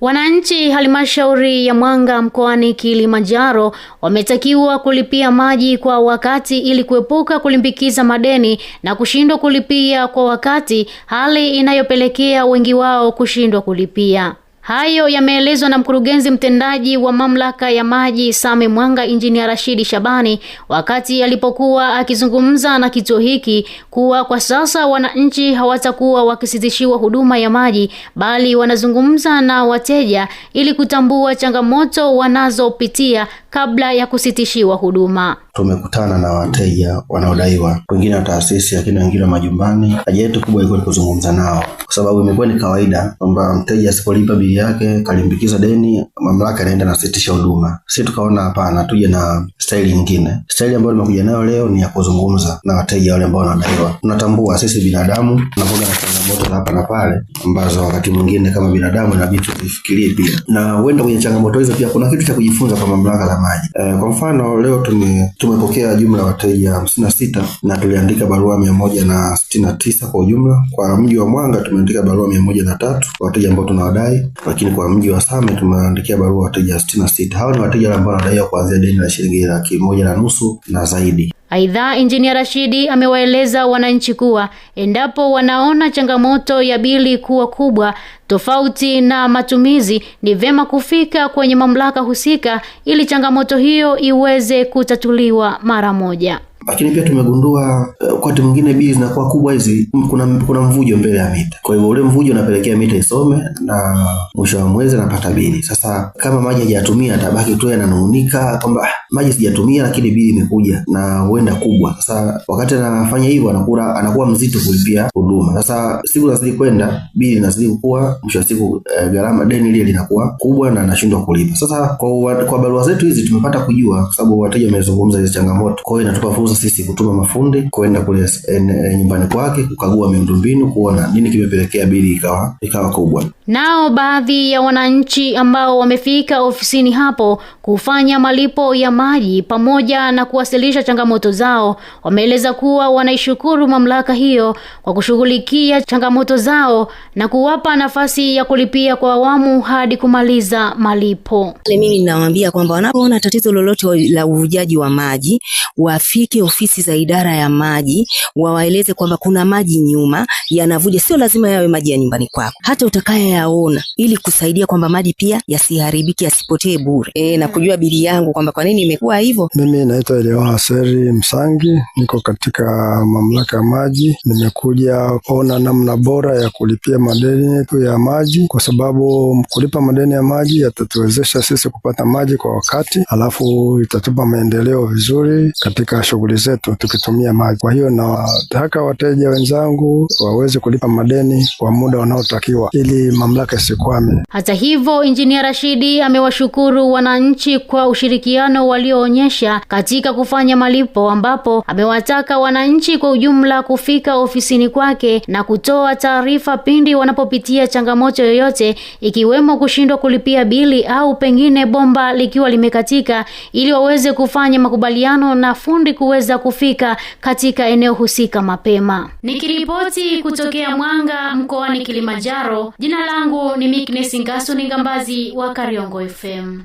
Wananchi halmashauri ya Mwanga mkoani Kilimanjaro wametakiwa kulipia maji kwa wakati ili kuepuka kulimbikiza madeni na kushindwa kulipia kwa wakati, hali inayopelekea wengi wao kushindwa kulipia. Hayo yameelezwa na mkurugenzi mtendaji wa mamlaka ya maji Same Mwanga, Injinia Rashidi Shabani, wakati alipokuwa akizungumza na kituo hiki kuwa kwa sasa wananchi hawatakuwa wakisitishiwa huduma ya maji, bali wanazungumza na wateja ili kutambua changamoto wanazopitia kabla ya kusitishiwa huduma. Tumekutana na wateja wanaodaiwa, wengine wa taasisi lakini wengine wa majumbani. Haja yetu kubwa ilikuwa ni kuzungumza nao, kwa sababu imekuwa ni kawaida kwamba mteja asipolipa bili yake kalimbikiza deni, mamlaka inaenda na sitisha huduma. Sisi tukaona hapana, tuje na staili nyingine. Staili ambayo nimekuja nayo leo ni ya kuzungumza na wateja wale ambao wanadaiwa. Tunatambua sisi binadamu tunakuwa na changamoto hapa na pale ambazo wakati mwingine kama binadamu inabidi tufikirie pia. Na huenda kwenye changamoto hizo pia kuna kitu cha kujifunza kwa mamlaka la maji. Kwa mfano leo tumepokea jumla wateja 56 na tuliandika barua 169 kwa ujumla. Kwa mji wa Mwanga tumeandika barua 103 wateja ambao tunawadai, lakini kwa mji wa Same tumeandikia barua wateja 66. Hao ni wateja ambao wanadaiwa kuanzia deni la shilingi 150,000 na zaidi. Aidha, Injinia Rashidi amewaeleza wananchi kuwa endapo wanaona changamoto ya bili kuwa kubwa tofauti na matumizi, ni vyema kufika kwenye mamlaka husika ili changamoto hiyo iweze kutatuliwa mara moja. Lakini pia tumegundua wakati mwingine bili zinakuwa kubwa hizi, kuna mvujo mbele ya mita. Kwa hivyo ule mvujo unapelekea mita isome na mwisho wa mwezi anapata bili. Sasa kama maji hajatumia atabaki tu yananung'unika kwamba maji sijatumia lakini bili imekuja na huenda kubwa. Sasa wakati anafanya hivyo anakuwa mzito kulipia huduma. Sasa siku zinazidi kwenda, bili inazidi kukua, mwisho wa siku gharama deni ile linakuwa kubwa na anashindwa kulipa. Sasa kwa barua zetu hizi tumepata kujua, kwa sababu wateja wamezungumza hizo changamoto. Kwa hiyo inatupa fursa sisi kutuma mafundi kwenda kule nyumbani kwake kukagua miundombinu, kuona nini kimepelekea bili ikawa kubwa. Nao baadhi ya wananchi ambao wamefika ofisini hapo kufanya malipo ya maji pamoja na kuwasilisha changamoto zao, wameeleza kuwa wanaishukuru mamlaka hiyo kwa kushughulikia changamoto zao na kuwapa nafasi ya kulipia kwa awamu hadi kumaliza malipo. Mimi ninawaambia kwamba wanapoona tatizo lolote la uvujaji wa maji, wafike ofisi za idara ya maji, wawaeleze kwamba kuna maji nyuma yanavuja. Sio lazima yawe maji ya nyumbani kwako, hata utakayaona, ili kusaidia kwamba maji pia yasiharibiki, yasipotee bure. Na kujua bili yangu kwamba kwa nini imekuwa hivyo. Mimi naitwa Elewa Seri Msangi, niko katika mamlaka ya maji. Nimekuja kuona namna bora ya kulipia madeni yetu ya maji, kwa sababu kulipa madeni ya maji yatatuwezesha sisi kupata maji kwa wakati, alafu itatupa maendeleo vizuri katika shughuli zetu tukitumia maji. Kwa hiyo nataka wateja wenzangu waweze kulipa madeni kwa muda unaotakiwa ili mamlaka isikwame. Hata hivyo, Injinia Rashidi amewashukuru wananchi kwa ushirikiano walioonyesha katika kufanya malipo, ambapo amewataka wananchi kwa ujumla kufika ofisini kwake na kutoa taarifa pindi wanapopitia changamoto yoyote, ikiwemo kushindwa kulipia bili au pengine bomba likiwa limekatika, ili waweze kufanya makubaliano na fundi kuweza kufika katika eneo husika mapema. Nikiripoti kutokea Mwanga mkoani Kilimanjaro, jina langu ni Miknesi Ngasu Ningambazi wa Kariongo FM.